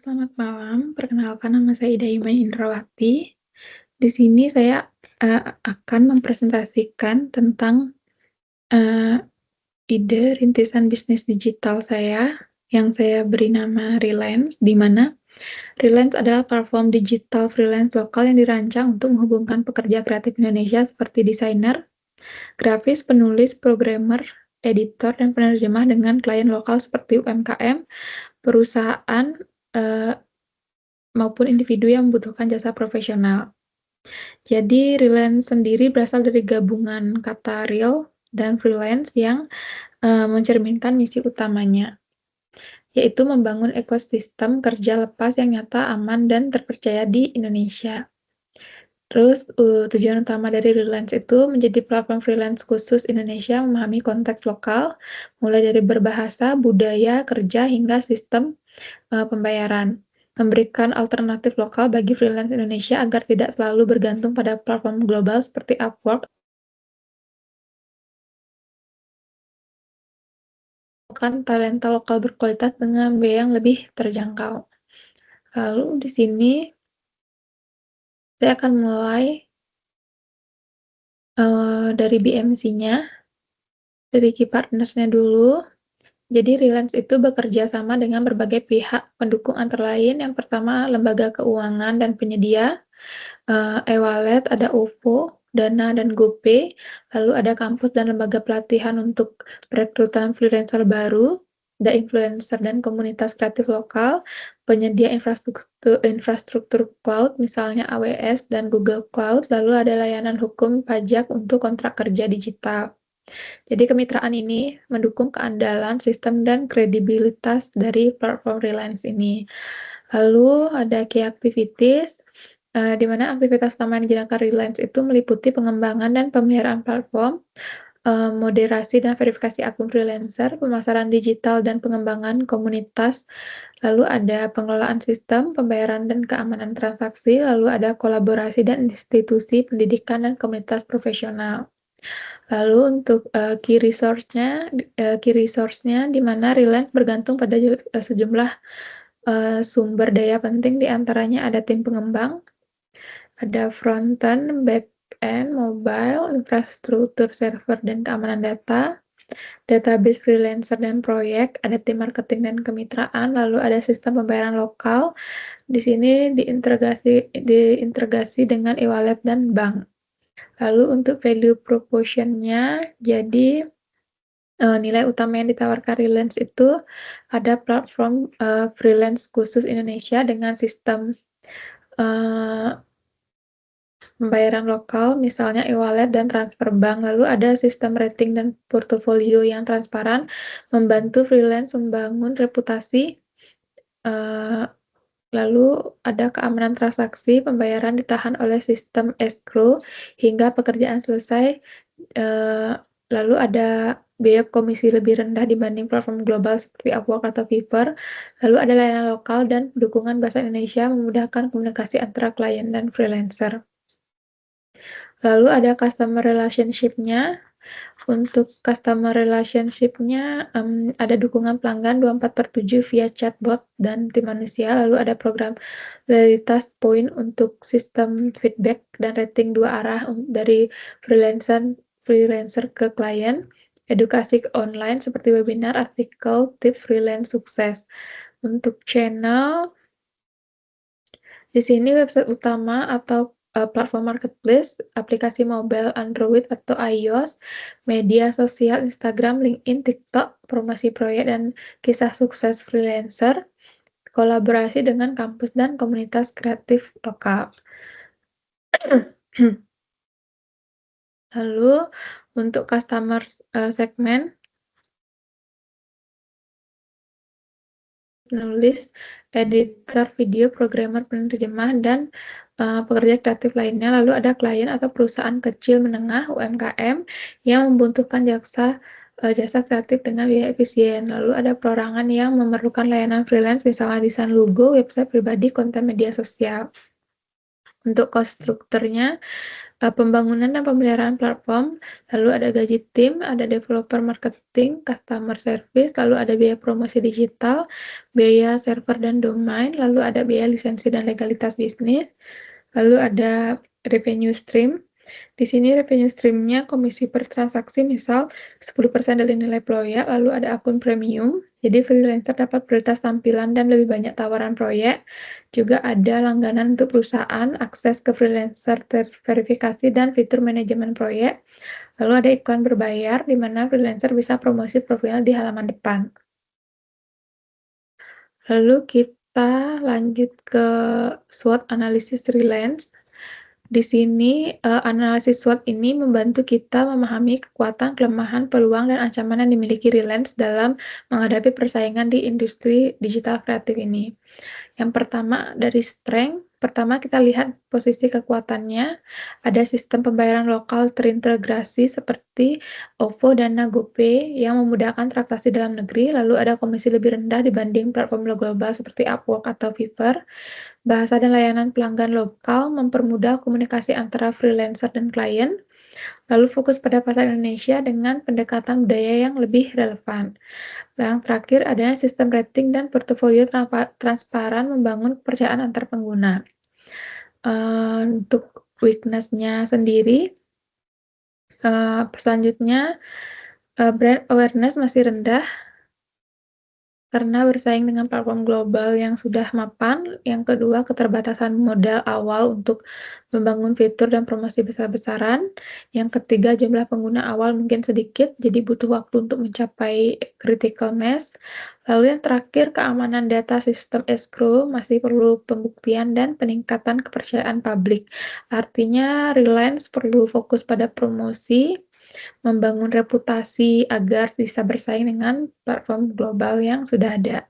Selamat malam, perkenalkan nama saya Ida Iman Indrawati. Di sini saya akan mempresentasikan tentang uh, ide rintisan bisnis digital saya yang saya beri nama Relance, di mana Relance adalah platform digital freelance lokal yang dirancang untuk menghubungkan pekerja kreatif Indonesia seperti desainer, grafis, penulis, programmer, editor, dan penerjemah dengan klien lokal seperti UMKM, perusahaan, uh, maupun individu yang membutuhkan jasa profesional. Jadi Relance sendiri berasal dari gabungan kata real dan freelance yang mencerminkan misi utamanya, yaitu membangun ekosistem kerja lepas yang nyata, aman, dan terpercaya di Indonesia. Terus tujuan utama dari Relance itu menjadi platform freelance khusus Indonesia memahami konteks lokal, mulai dari berbahasa, budaya, kerja, hingga sistem pembayaran, memberikan alternatif lokal bagi freelance Indonesia agar tidak selalu bergantung pada platform global seperti Upwork, menemukan talenta lokal berkualitas dengan biaya yang lebih terjangkau. Lalu di sini saya akan mulai dari BMC-nya, dari key partners-nya dulu. Jadi Relance itu bekerja sama dengan berbagai pihak pendukung antara lain. Yang pertama, lembaga keuangan dan penyedia, e-wallet, ada OVO, Dana, dan GoPay. Lalu ada kampus dan lembaga pelatihan untuk perekrutan freelancer baru, ada influencer dan komunitas kreatif lokal, penyedia infrastruktur cloud, misalnya AWS dan Google Cloud. Lalu ada layanan hukum pajak untuk kontrak kerja digital. Jadi kemitraan ini mendukung keandalan sistem dan kredibilitas dari platform Relance ini. Lalu ada key activities, di mana aktivitas utama yang dijalankan Relance itu meliputi pengembangan dan pemeliharaan platform, moderasi dan verifikasi akun freelancer, pemasaran digital dan pengembangan komunitas, lalu ada pengelolaan sistem, pembayaran dan keamanan transaksi, lalu ada kolaborasi dan institusi pendidikan dan komunitas profesional. Lalu untuk key resource-nya di mana Relance bergantung pada sejumlah sumber daya penting, di antaranya ada tim pengembang, ada front-end, back-end, mobile, infrastruktur server dan keamanan data, database freelancer dan proyek, ada tim marketing dan kemitraan, lalu ada sistem pembayaran lokal. Di sini diintegrasi dengan e-wallet dan bank. Lalu untuk value proposition-nya, jadi nilai utama yang ditawarkan Relance itu ada platform freelance khusus Indonesia dengan sistem pembayaran lokal, misalnya e-wallet dan transfer bank. Lalu ada sistem rating dan portofolio yang transparan, membantu freelance membangun reputasi. Lalu ada keamanan transaksi, pembayaran ditahan oleh sistem escrow hingga pekerjaan selesai. Lalu ada biaya komisi lebih rendah dibanding platform global seperti Upwork atau Fiverr. Lalu ada layanan lokal dan dukungan bahasa Indonesia memudahkan komunikasi antara klien dan freelancer. Lalu ada customer relationship-nya. Untuk customer relationship-nya ada dukungan pelanggan 24/7 via chatbot dan tim manusia. Lalu ada program loyalitas poin untuk sistem feedback dan rating dua arah dari freelancer ke klien. Edukasi online seperti webinar, artikel, tips freelance sukses. Untuk channel, di sini website utama atau platform marketplace, aplikasi mobile Android atau iOS, media sosial Instagram, LinkedIn, TikTok, promosi proyek dan kisah sukses freelancer, kolaborasi dengan kampus dan komunitas kreatif lokal. Lalu untuk customer segment, penulis, editor video, programmer, penerjemah, dan pekerja kreatif lainnya. Lalu ada klien atau perusahaan kecil menengah UMKM yang membutuhkan jasa kreatif dengan biaya efisien. Lalu ada perorangan yang memerlukan layanan freelance, misalnya desain logo, website pribadi, konten media sosial. Untuk cost strukturnya, Pembangunan dan pemeliharaan platform, lalu ada gaji tim, ada developer marketing, customer service, lalu ada biaya promosi digital, biaya server dan domain, lalu ada biaya lisensi dan legalitas bisnis, lalu ada revenue stream. Di sini revenue stream-nya komisi per transaksi, misal 10% dari nilai proyek, lalu ada akun premium, jadi freelancer dapat prioritas tampilan dan lebih banyak tawaran proyek. Juga ada langganan untuk perusahaan, akses ke freelancer terverifikasi dan fitur manajemen proyek. Lalu ada iklan berbayar, di mana freelancer bisa promosi profilnya di halaman depan. Lalu kita lanjut ke SWOT analisis freelance. Di sini, analisis SWOT ini membantu kita memahami kekuatan, kelemahan, peluang, dan ancaman yang dimiliki freelance dalam menghadapi persaingan di industri digital kreatif ini. Yang pertama dari strength, pertama kita lihat posisi kekuatannya, ada sistem pembayaran lokal terintegrasi seperti OVO dan GoPay yang memudahkan transaksi dalam negeri, lalu ada komisi lebih rendah dibanding platform global seperti Upwork atau Fiverr. Bahasa dan layanan pelanggan lokal mempermudah komunikasi antara freelancer dan klien, lalu fokus pada pasar Indonesia dengan pendekatan budaya yang lebih relevan. Yang terakhir, adanya sistem rating dan portofolio transparan membangun kepercayaan antar pengguna. Untuk weakness-nya sendiri, selanjutnya, brand awareness masih rendah karena bersaing dengan platform global yang sudah mapan. Yang kedua, keterbatasan modal awal untuk membangun fitur dan promosi besar-besaran. Yang ketiga, jumlah pengguna awal mungkin sedikit, jadi butuh waktu untuk mencapai critical mass. Lalu yang terakhir, keamanan data sistem escrow masih perlu pembuktian dan peningkatan kepercayaan publik. Artinya, Reliance perlu fokus pada promosi, membangun reputasi agar bisa bersaing dengan platform global yang sudah ada.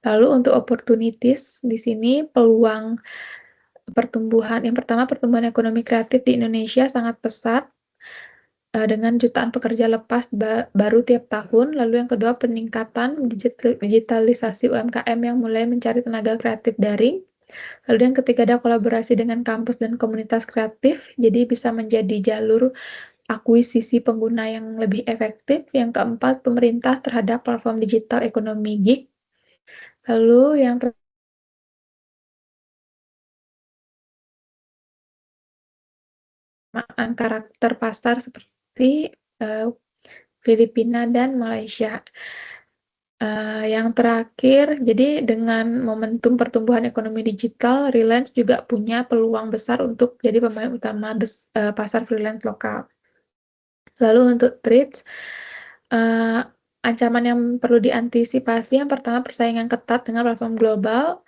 Lalu untuk opportunities, di sini peluang pertumbuhan, yang pertama pertumbuhan ekonomi kreatif di Indonesia sangat pesat, dengan jutaan pekerja lepas baru tiap tahun. Lalu yang kedua peningkatan digitalisasi UMKM yang mulai mencari tenaga kreatif daring. Lalu yang ketiga ada kolaborasi dengan kampus dan komunitas kreatif, jadi bisa menjadi jalur akuisisi pengguna yang lebih efektif. Yang keempat, pemerintah terhadap platform digital ekonomi gig. Lalu yang penerimaan karakter pasar seperti Filipina dan Malaysia. Yang terakhir, jadi dengan momentum pertumbuhan ekonomi digital, Reliance juga punya peluang besar untuk jadi pemain utama pasar freelance lokal. Lalu untuk threats, ancaman yang perlu diantisipasi, yang pertama persaingan ketat dengan platform global,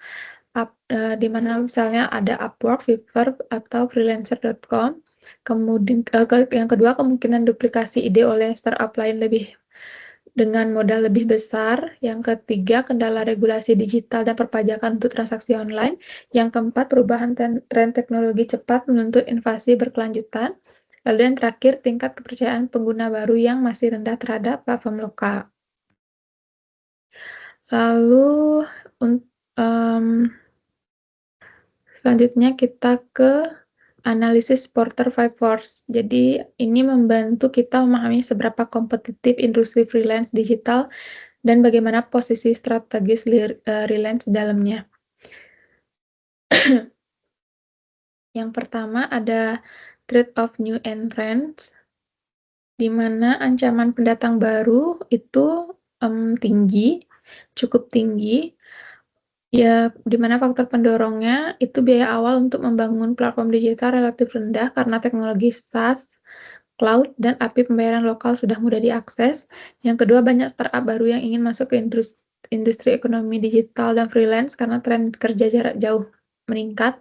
di mana misalnya ada Upwork, Fiverr, atau freelancer.com. Kemudian yang kedua, kemungkinan duplikasi ide oleh startup lain dengan modal lebih besar. Yang ketiga, kendala regulasi digital dan perpajakan untuk transaksi online. Yang keempat, perubahan tren teknologi cepat menuntut invasi berkelanjutan. Lalu yang terakhir, tingkat kepercayaan pengguna baru yang masih rendah terhadap platform lokal. Lalu selanjutnya kita ke analisis Porter 5 Force. Jadi ini membantu kita memahami seberapa kompetitif industri freelance digital dan bagaimana posisi strategis Reliance di dalamnya. Yang pertama ada threat of new entrants, di mana ancaman pendatang baru itu tinggi, cukup tinggi. Ya, di mana faktor pendorongnya itu biaya awal untuk membangun platform digital relatif rendah karena teknologi SaaS, cloud, dan API pembayaran lokal sudah mudah diakses. Yang kedua, banyak startup baru yang ingin masuk ke industri ekonomi digital dan freelance karena tren kerja jarak jauh meningkat.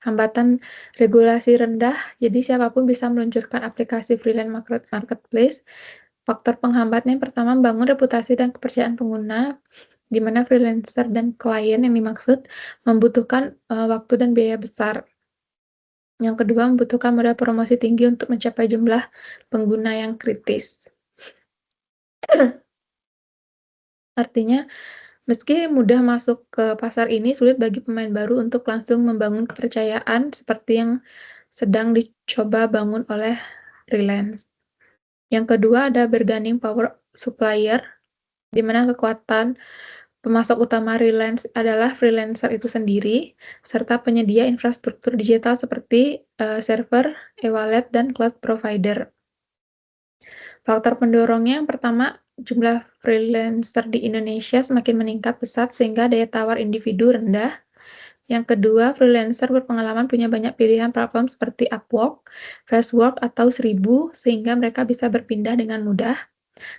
Hambatan regulasi rendah, jadi siapapun bisa meluncurkan aplikasi freelance marketplace. Faktor penghambatnya yang pertama, membangun reputasi dan kepercayaan pengguna, di mana freelancer dan klien yang dimaksud membutuhkan waktu dan biaya besar. Yang kedua, membutuhkan modal promosi tinggi untuk mencapai jumlah pengguna yang kritis. Artinya, meski mudah masuk ke pasar ini, sulit bagi pemain baru untuk langsung membangun kepercayaan seperti yang sedang dicoba bangun oleh Reliance. Yang kedua ada bargaining power supplier, di mana kekuatan pemasok utama Reliance adalah freelancer itu sendiri, serta penyedia infrastruktur digital seperti server, e-wallet, dan cloud provider. Faktor pendorongnya yang pertama, jumlah freelancer di Indonesia semakin meningkat pesat sehingga daya tawar individu rendah. Yang kedua, freelancer berpengalaman punya banyak pilihan platform seperti Upwork, Fastwork, atau Seribu, sehingga mereka bisa berpindah dengan mudah.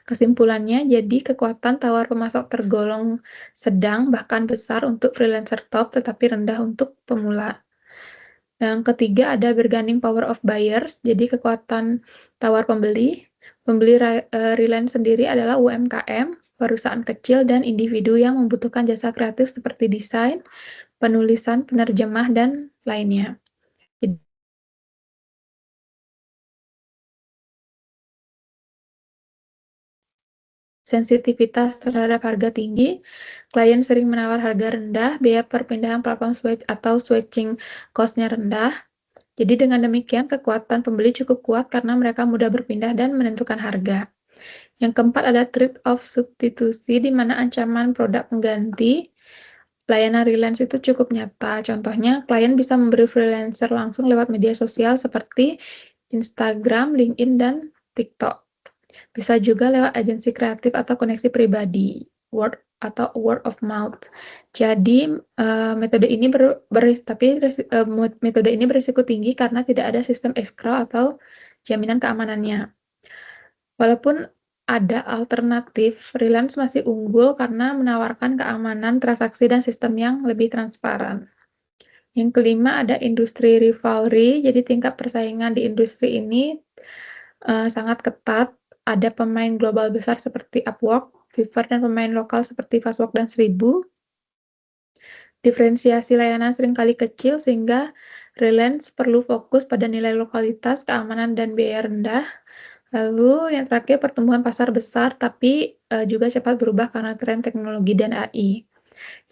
Kesimpulannya, jadi kekuatan tawar pemasok tergolong sedang bahkan besar untuk freelancer top, tetapi rendah untuk pemula. Yang ketiga ada bargaining power of buyers, jadi kekuatan tawar pembeli. Pembeli Reliance sendiri adalah UMKM, perusahaan kecil dan individu yang membutuhkan jasa kreatif seperti desain, penulisan, penerjemah, dan lainnya. Sensitivitas terhadap harga tinggi, klien sering menawar harga rendah, biaya perpindahan platform atau switching cost-nya rendah. Jadi dengan demikian kekuatan pembeli cukup kuat karena mereka mudah berpindah dan menentukan harga. Yang keempat ada trade-off substitusi, di mana ancaman produk pengganti. Layanan Reliance itu cukup nyata. Contohnya, klien bisa memberi freelancer langsung lewat media sosial seperti Instagram, LinkedIn, dan TikTok. Bisa juga lewat agensi kreatif atau koneksi pribadi, word of mouth. Jadi metode ini metode ini berisiko tinggi karena tidak ada sistem escrow atau jaminan keamanannya. Walaupun ada alternatif, Reliance masih unggul karena menawarkan keamanan transaksi dan sistem yang lebih transparan. Yang kelima ada industri rivalry, jadi tingkat persaingan di industri ini sangat ketat. Ada pemain global besar seperti Upwork, Fiverr, dan pemain lokal seperti Fastwork dan Seribu. Diferensiasi layanan seringkali kecil sehingga Reliance perlu fokus pada nilai lokalitas, keamanan, dan biaya rendah. Lalu yang terakhir pertumbuhan pasar besar tapi juga cepat berubah karena tren teknologi dan AI.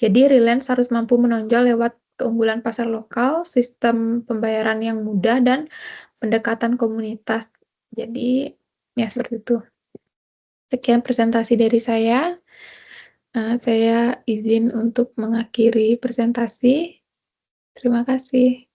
Jadi Reliance harus mampu menonjol lewat keunggulan pasar lokal, sistem pembayaran yang mudah, dan pendekatan komunitas. Jadi ya seperti itu. Sekian presentasi dari saya. Saya izin untuk mengakhiri presentasi. Terima kasih.